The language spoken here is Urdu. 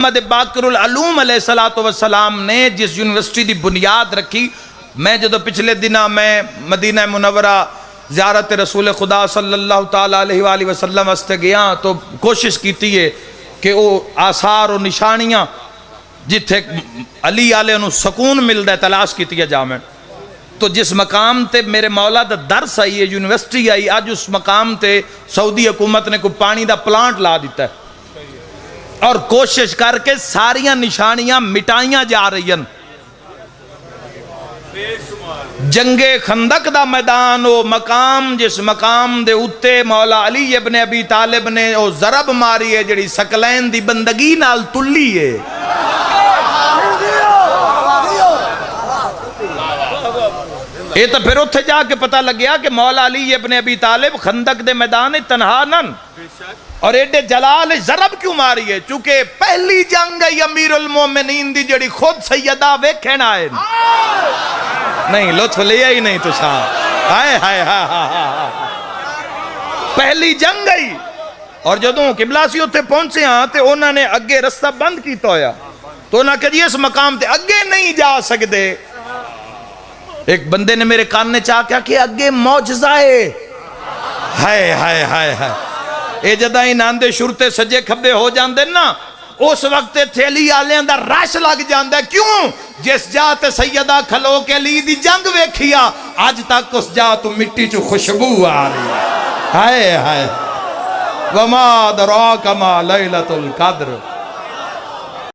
محمد باقر العلوم علیہ السلام نے جس یونیورسٹی دی بنیاد رکھی، میں جدو پچھلے دنہ میں مدینہ منورہ زیارت رسول خدا صلی اللہ تعالیٰ علیہ وآلہ وسلم واسطے گیا تو کوشش کیتی ہے کہ وہ آثار و نشانیاں جتھے علی علیہ انہوں سکون مل دے تلاش کیتی ہے جامع، تو جس مقام تے میرے مولا دا درس آئی ہے، یونیورسٹی آئی، آج اس مقام تے سعودی حکومت نے کوئی پانی دا پلانٹ لا دیتا ہے اور کوشش کر کے ساریاں نشانیاں مٹائیاں جا رہی ہیں۔ جنگ خندق دا میدان او مقام جس مقام دے اتے مولا علی ابن ابی طالب نے او ضرب ماری ہے جڑی سکلین دی بندگی نال تلی ہے۔ یہ تو پھر اتھے جا کے پتہ لگیا کہ مولا علی ابن ابی طالب خندق دے میدان تنہا نن، اور ایڈے جلال ضرب کیوں ماری ہے؟ چونکہ پہلی جنگ ہے امیر المومنین دی جڑی خود سیدہ ویکھن آئے نہیں، لطف لیا ہی نہیں تو صاحب، ہائے ہائے ہائے پہلی جنگ گئی، اور جدوں قبلہ سی اتھے پہنچے ہاں تے انہوں نے اگے رستہ بند کیتا ہویا تو انہوں نے کہا جی اس مقام تے اگے نہیں جا سکتے۔ ایک بندے نے میرے کان نے چاہ کیا کہ اگے معجزہ ہے، ہائے ہائے ہائے ہائے، اے جدہ ہی ناندے شرطے سجے کھبے ہو جاندے نا، اس وقت تھے علی آلیاں دا رش لگ جاندے، کیوں؟ جس جاتے سیدہ کھلو کے لی دی جنگ ویکھیا، آج تک اس جا تو مٹی چو خوشبو آ رہی ہے، ہائے ہائے وما دراک ما لیلۃ القدر۔